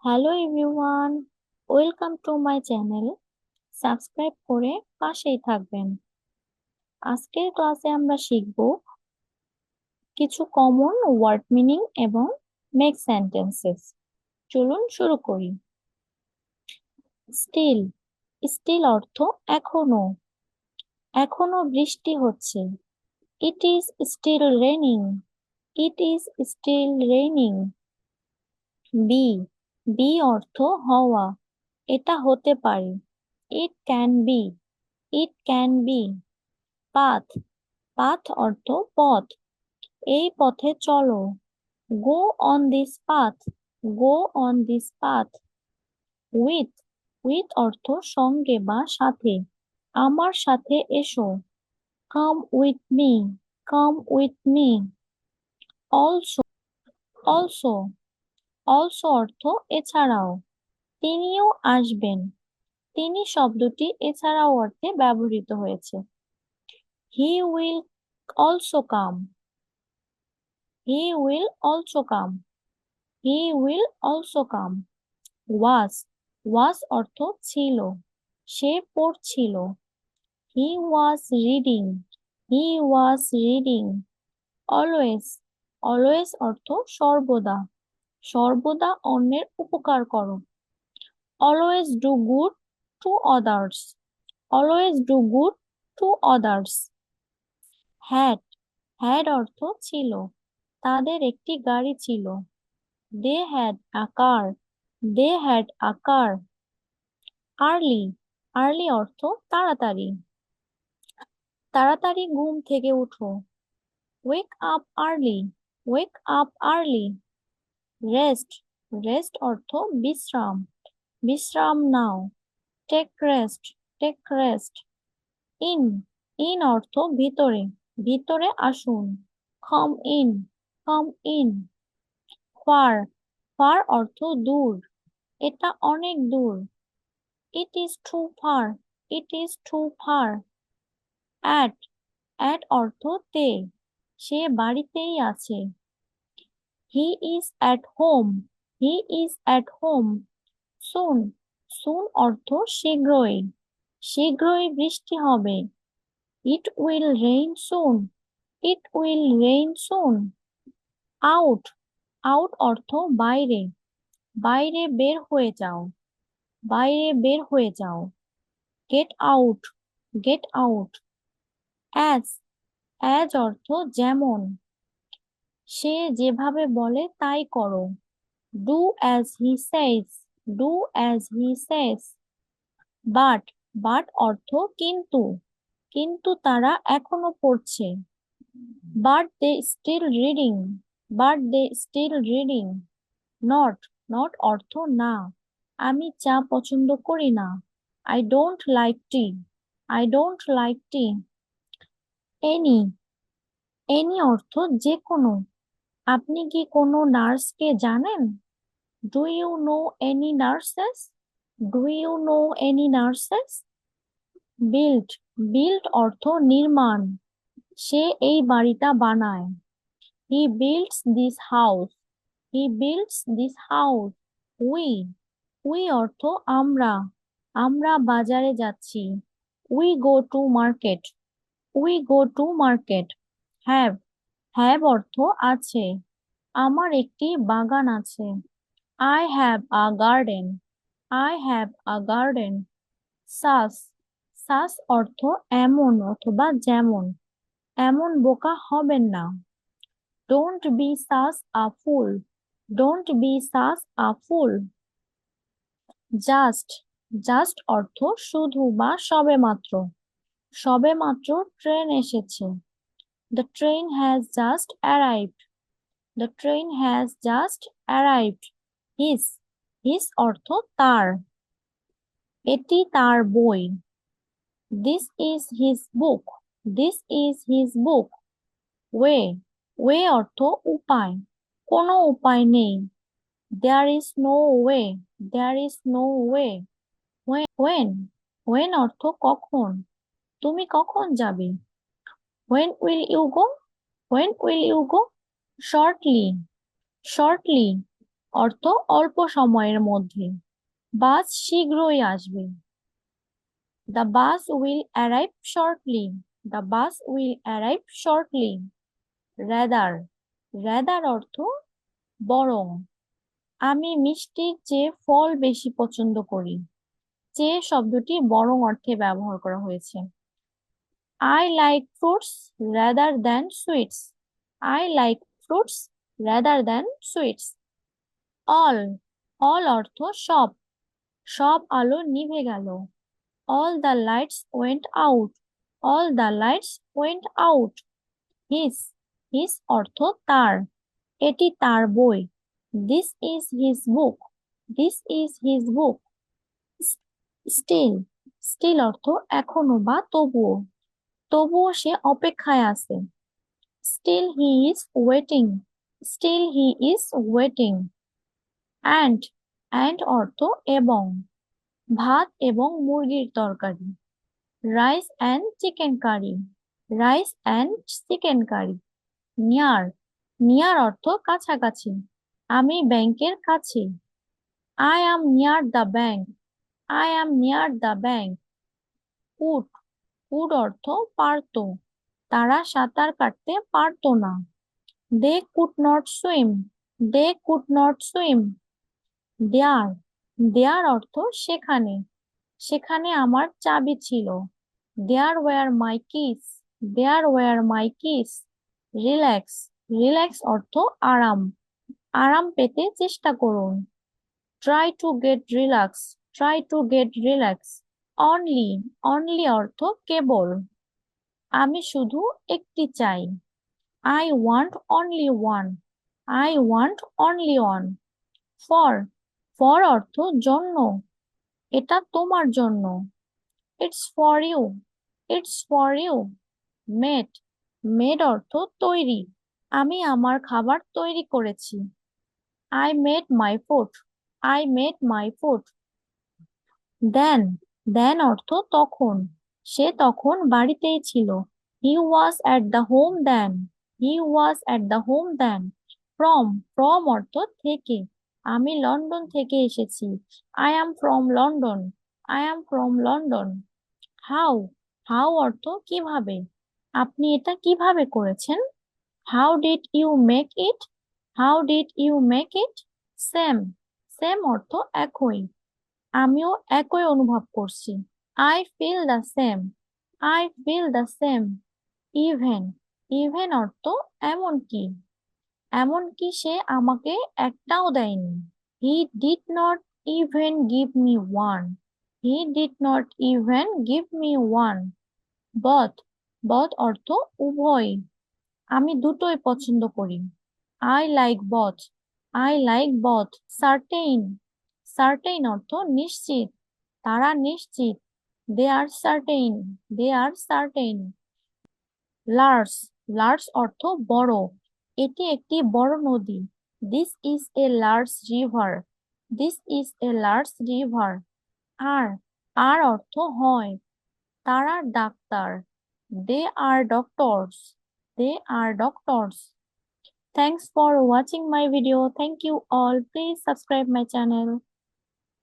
Hello everyone, welcome to my channel. Subscribe করে পাশেই থাকবেন। আজকের ক্লাসে আমরা শিখব কিছু কমন ওয়ার্ড মিনিং এবং মেক সেন্টেন্সেস। চলুন শুরু করি। স্টিল, স্টিল অর্থ এখনো, এখনো বৃষ্টি হচ্ছে। It is still raining, it is still raining. Be, be অর্থ হওয়া, এটা হতে পারে। It can be, it can be. Path, path অর্থ পথ, এই পথে চলো। Go on this path, go on this path. With, with অর্থ সঙ্গে বা সাথে, আমার সাথে এসো। Come with me, come with me. Also, also, also অর্থ এছাড়াও, তিনিও আসবেন। তিনি শব্দটি এছাড়াও অর্থে ব্যবহৃত হয়েছে। He will also come, he will also come, he will also come. Was, was অর্থ ছিল, সে পড়ছিল। He was reading, he was reading. Always, always অর্থ সর্বদা, সর্বদা অন্যের উপকার করো। Always do good to others, always do good to others. Had, had অর্থ ছিল, তাদের একটি গাড়ি ছিল। They had a car, they had a car. Early, early অর্থ তাড়াতাড়ি, তাড়াতাড়ি ঘুম থেকে উঠো। ওয়েক up early, wake up early. Rest, rest অর্থ বিশ্রাম, বিশ্রাম নাও। Take rest, take rest. In, in অর্থ ভিতরে, ভিতরে আসুন। Come in, come in. Far, far অর্থ দূর, এটা অনেক দূর। It is too far, it is too far. At, at অর্থ তে, সে বাড়িতেই আছে। He is at home, he is at home. Soon, soon অর্থ শীঘ্রই, শীঘ্রই বৃষ্টি হবে। It will rain soon, it will rain soon. Out, out অর্থ বাইরে, বাইরে বের হয়ে যাও, বাইরে বের হয়ে যাও। Get out, get out. As, as অর্থ যেমন, সে যেভাবে বলে তাই করো। Do as he says, do as he says. But, but অর্থ কিন্তু, কিন্তু তারা এখনো পড়ছে। But they still reading, but they still reading. Not, not অর্থ না, আমি চা পছন্দ করি না। I don't like tea, I don't like tea. Any, any অর্থ যে কোনো, আপনি কি কোনো নার্সকে জানেন? Do you know any nurses, do you know any nurses. Build, build অর্থ নির্মাণ, সে এই বাড়িটা বানায়। He builds this house, he builds this house. We, we অর্থ আমরা, আমরা বাজারে যাচ্ছি। We go to market, we go to market. Have, have অর্থ আছে, আমার একটি বাগান আছে। I have a garden, I have a garden. Such, such অর্থ এমন অথবা যেমন, এমন বোকা হবেন না। Don't be such a full, don't be such a fool. Just, just অর্থ শুধু বা সবেমাত্র, সবেমাত্র ট্রেন এসেছে। The train has just arrived, the train has just arrived. His, his অর্থ তার, এটি তার বই। This is his book, this is his book. Way, way অর্থ উপায়, কোনো উপায় নেই। There is no way, there is no way. When, when অর্থ কখন, তুমি কখন যাবে? When will you go, when will you go. Shortly, shortly. অর্থ অল্প সময়ের মধ্যে। বাস শীঘ্রই আসবে। The bus will arrive shortly. The bus will arrive shortly. Rather, rather অর্থ বরং। আমি মিষ্টির চেয়ে ফল বেশি পছন্দ করি। চেয়ে শব্দটি বরং অর্থে ব্যবহার করা হয়েছে। I like fruits rather than sweets. I like fruits rather than sweets. All, all অর্থ সব। সব আলো নিভে গেল। All the lights went out. All the lights went out. His, his অর্থ তার। এটি তার বই। This is his book. This is his book. Still, still অর্থ এখনো বা তবুও। তবুও সে অপেক্ষায় আছে। Still he is waiting. Still he is waiting. And অর্থ এবং। ভাত এবং মুরগির তরকারি। Rice and chicken curry. Rice and chicken curry. Near, near অর্থ কাছাকাছি। আমি ব্যাংকের কাছে। I am near the bank. I am near the bank. Could, could অর্থ পারতো। তারা সাঁতার কাটতে পারতো না। They could not swim. They could not swim. There, there অর্থ সেখানে। সেখানে আমার চাবি ছিল। There were my keys. There were my keys. Relax, relax অর্থ আরাম। আরাম পেতে চেষ্টা করুন। Try to get relax. Try to get relax. Only, only অর্থ কেবল। আমি শুধু একটি চাই। I want only one. I want only one. For, for অর্থ জন্য। এটা তোমার জন্য। It's for you. It's for you. Made, made অর্থ তৈরি। আমি আমার খাবার তৈরি করেছি। I made my food. I made my food. Then, then অর্থ তখন। সে তখন বাড়িতেই ছিল। He was at the home then. He was at the home then. From, from অর্থ থেকে। আমি লন্ডন থেকে এসেছি। I am from London. I am from London. How, how অর্থ কিভাবে। আপনি এটা কিভাবে করেছেন? How did you make it? How did you make it? Same, same অর্থ একই। আমিও একই অনুভব করছি। I feel the same. I feel the same. Even, even অর্থ এমনকি। এমনকি সে আমাকে একটাও দেয়নি। He did not even give me one. He did not even give me one. Both, both অর্থ উভয়। আমি দুটোই পছন্দ করি। I like both. I like both. Certain, certain অর্থ নিশ্চিত। তারা নিশ্চিত। They are certain. They are certain. Large, large অর্থ বড়। এটি একটি বড় নদী। This is a large river. This is a large river. আর, আর অর্থ হয়। তারা doctor. They are doctors. They are doctors. Thanks for watching my video. Thank you all. Please subscribe my channel.